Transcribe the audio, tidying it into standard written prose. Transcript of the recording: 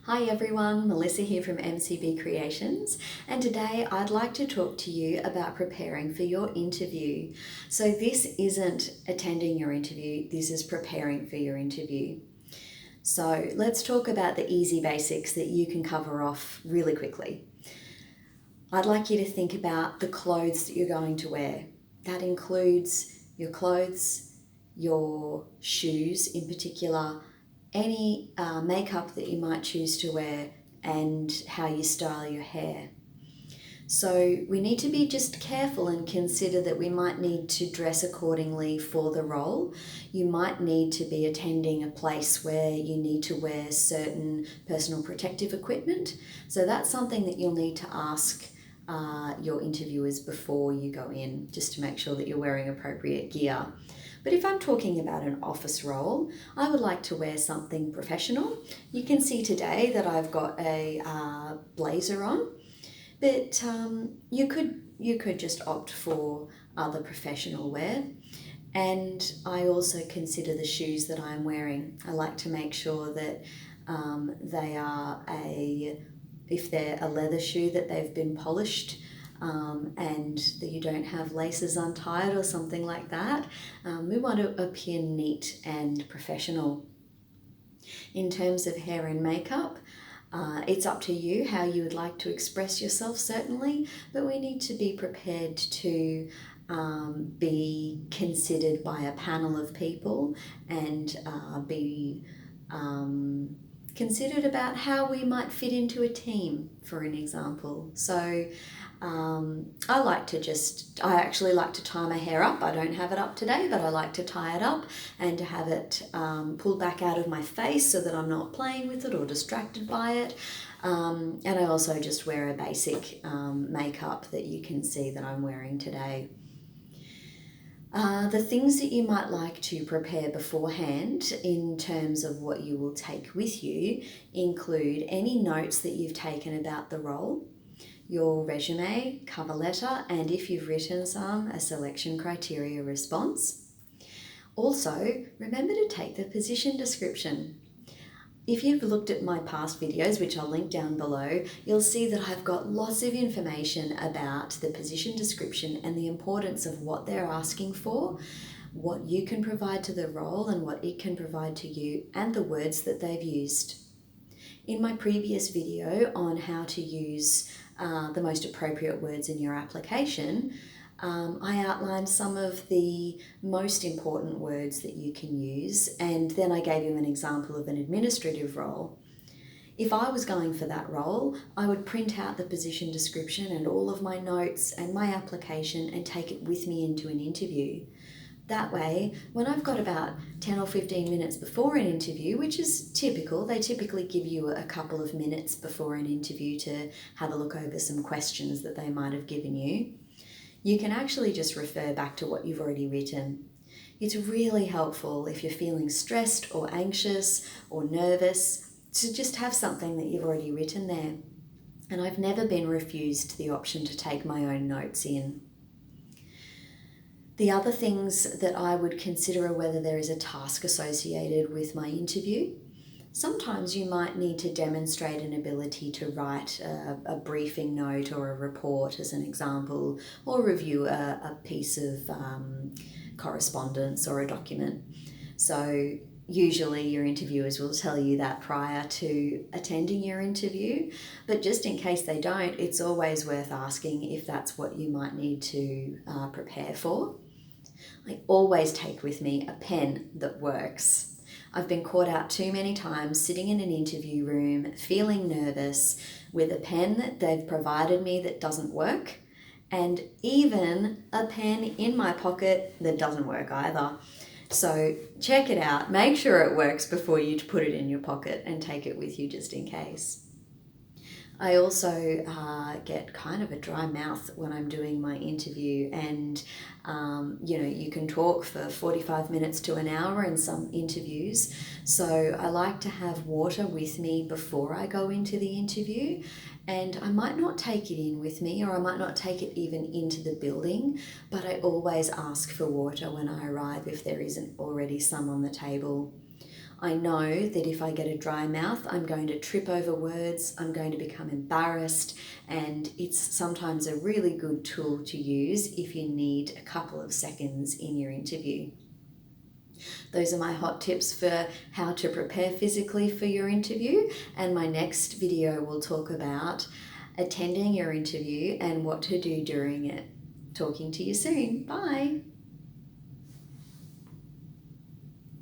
Hi everyone, Melissa here from MCB Creations, and today I'd like to talk to you about preparing for your interview. So this isn't attending your interview, this is preparing for your interview. So let's talk about the easy basics that you can cover off really quickly. I'd like you to think about the clothes that you're going to wear. That includes your clothes, your shoes in particular, any makeup that you might choose to wear, and how you style your hair. So we need to be just careful and consider that we might need to dress accordingly for the role. You might need to be attending a place where you need to wear certain personal protective equipment. So that's something that you'll need to ask your interviewers before you go in, just to make sure that you're wearing appropriate gear. But if I'm talking about an office role, I would like to wear something professional. You can see today that I've got a blazer on, but you could just opt for other professional wear. And I also consider the shoes that I'm wearing. I like to make sure that they are if they're a leather shoe, that they've been polished, and that you don't have laces untied or something like that. We want to appear neat and professional. In terms of hair and makeup, it's up to you how you would like to express yourself, certainly, but we need to be prepared to be considered by a panel of people and be considered about how we might fit into a team, for an example. So I actually like to tie my hair up. I don't have it up today, but I like to tie it up and to have it pulled back out of my face so that I'm not playing with it or distracted by it. And I also just wear a basic makeup that you can see that I'm wearing today. The things that you might like to prepare beforehand in terms of what you will take with you include any notes that you've taken about the role, your resume, cover letter, and if you've written some, a selection criteria response. Also, remember to take the position description. If you've looked at my past videos, which I'll link down below, you'll see that I've got lots of information about the position description and the importance of what they're asking for, what you can provide to the role and what it can provide to you, and the words that they've used. In my previous video on how to use the most appropriate words in your application, I outlined some of the most important words that you can use, and then I gave you an example of an administrative role. If I was going for that role, I would print out the position description and all of my notes and my application and take it with me into an interview. That way, when I've got about 10 or 15 minutes before an interview, which is typical, they typically give you a couple of minutes before an interview to have a look over some questions that they might have given you, you can actually just refer back to what you've already written. It's really helpful if you're feeling stressed or anxious or nervous to just have something that you've already written there. And I've never been refused the option to take my own notes in. The other things that I would consider are whether there is a task associated with my interview. Sometimes you might need to demonstrate an ability to write a briefing note or a report, as an example, or review a piece of correspondence or a document. So usually your interviewers will tell you that prior to attending your interview, but just in case they don't, it's always worth asking if that's what you might need to prepare for. I always take with me a pen that works. I've been caught out too many times sitting in an interview room, feeling nervous, with a pen that they've provided me that doesn't work, and even a pen in my pocket that doesn't work either. So check it out. Make sure it works before you put it in your pocket and take it with you just in case. I also get kind of a dry mouth when I'm doing my interview, and you can talk for 45 minutes to an hour in some interviews. So I like to have water with me before I go into the interview, and I might not take it in with me, or I might not take it even into the building, but I always ask for water when I arrive if there isn't already some on the table. I know that if I get a dry mouth, I'm going to trip over words, I'm going to become embarrassed, and it's sometimes a really good tool to use if you need a couple of seconds in your interview. Those are my hot tips for how to prepare physically for your interview, and my next video will talk about attending your interview and what to do during it. Talking to you soon. Bye.